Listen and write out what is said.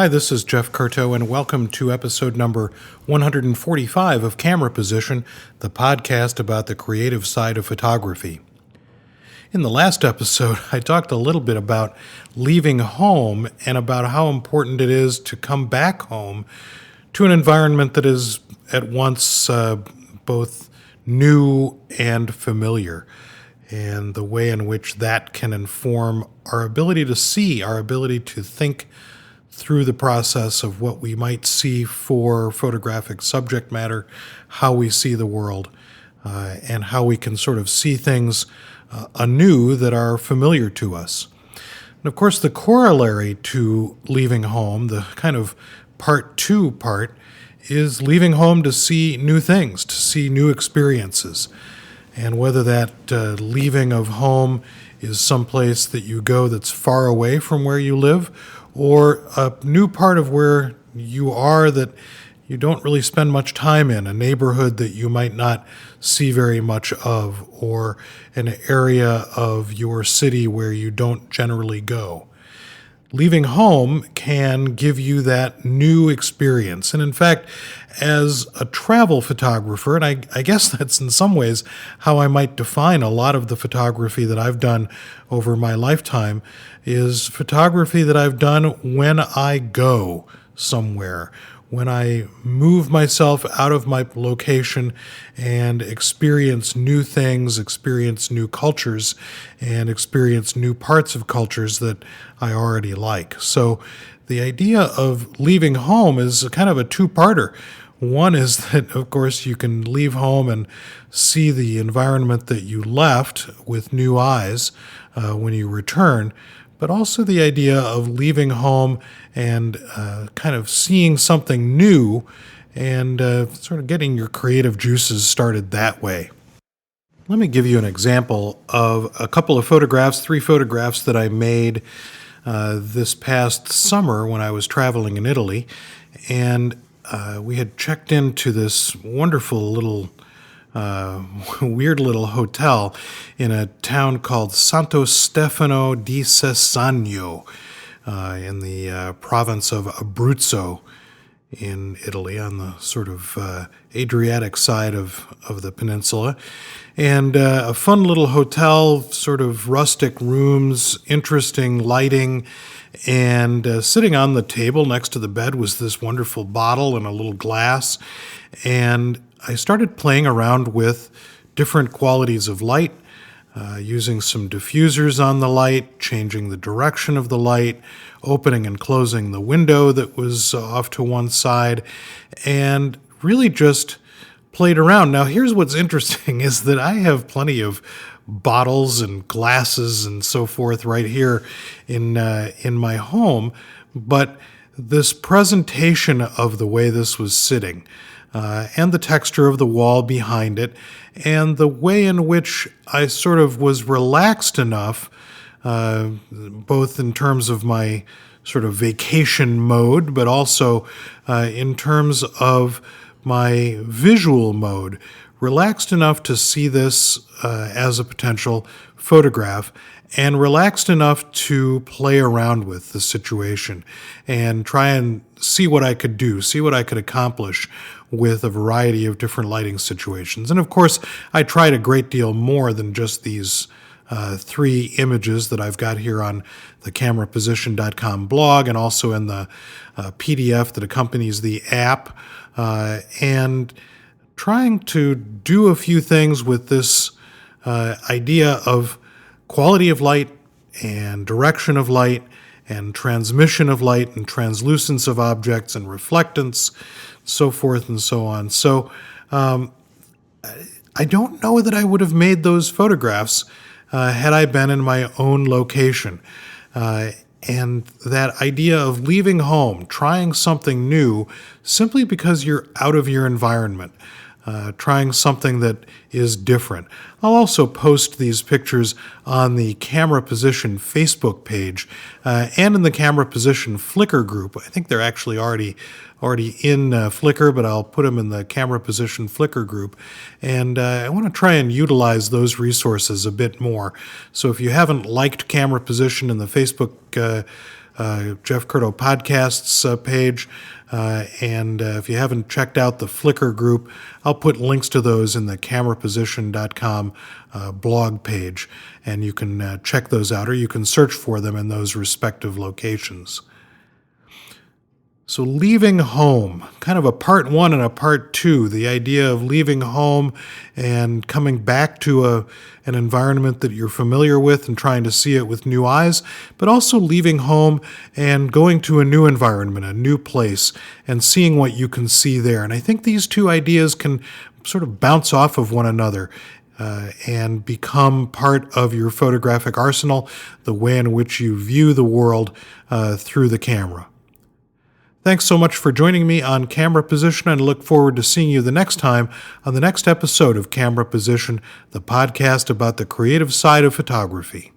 Hi, this is Jeff Curto, and welcome to episode number 145 of Camera Position, the podcast about the creative side of photography. In the last episode, I talked a little bit about leaving home and about how important it is to come back home to an environment that is at once both new and familiar, and the way in which that can inform our ability to see, our ability to think through the process of what we might see for photographic subject matter, how we see the world, and how we can sort of see things anew that are familiar to us. And of course, the corollary to leaving home, the kind of part two part, is leaving home to see new things, to see new experiences. And whether that leaving of home is someplace that you go that's far away from where you live, or a new part of where you are that you don't really spend much time in, a neighborhood that you might not see very much of, or an area of your city where you don't generally go. Leaving home can give you that new experience. And in fact, as a travel photographer, and I guess that's in some ways how I might define a lot of the photography that I've done over my lifetime, is photography that I've done when I go somewhere, when I move myself out of my location and experience new things, experience new cultures, and experience new parts of cultures that I already like. So the idea of leaving home is kind of a two-parter. One is that, of course, you can leave home and see the environment that you left with new eyes when you return, but also the idea of leaving home and kind of seeing something new and sort of getting your creative juices started that way. Let me give you an example of a couple of photographs, 3 photographs that I made this past summer when I was traveling in Italy. And we had checked into this wonderful little weird little hotel in a town called Santo Stefano di Cesagno in the province of Abruzzo in Italy, on the sort of Adriatic side of the peninsula. And a fun little hotel, sort of rustic rooms, interesting lighting, and sitting on the table next to the bed was this wonderful bottle and a little glass. And I started playing around with different qualities of light, using some diffusers on the light, changing the direction of the light, opening and closing the window that was off to one side, and really just played around. Now, here's what's interesting is that I have plenty of bottles and glasses and so forth right here in my home, but this presentation of the way this was sitting, and the texture of the wall behind it, and the way in which I sort of was relaxed enough, both in terms of my sort of vacation mode, but also in terms of my visual mode, relaxed enough to see this as a potential photograph, and relaxed enough to play around with the situation and try and see what I could do, see what I could accomplish with a variety of different lighting situations. And of course, I tried a great deal more than just these 3 images that I've got here on the cameraposition.com blog and also in the PDF that accompanies the app, and trying to do a few things with this idea of quality of light and direction of light and transmission of light and translucence of objects and reflectance, so forth and so on. So I don't know that I would have made those photographs had I been in my own location. And that idea of leaving home, trying something new simply because you're out of your environment, trying something that is different. I'll also post these pictures on the Camera Position Facebook page and in the Camera Position Flickr group. I think they're actually already in Flickr, but I'll put them in the Camera Position Flickr group. And I want to try and utilize those resources a bit more. So if you haven't liked Camera Position in the Facebook Jeff Curto Podcasts page. And if you haven't checked out the Flickr group, I'll put links to those in the cameraposition.com blog page, and you can check those out, or you can search for them in those respective locations. So leaving home, kind of a part one and a part two, the idea of leaving home and coming back to an environment that you're familiar with and trying to see it with new eyes, but also leaving home and going to a new environment, a new place, and seeing what you can see there. And I think these two ideas can sort of bounce off of one another and become part of your photographic arsenal, the way in which you view the world through the camera. Thanks so much for joining me on Camera Position, and I look forward to seeing you the next time on the next episode of Camera Position, the podcast about the creative side of photography.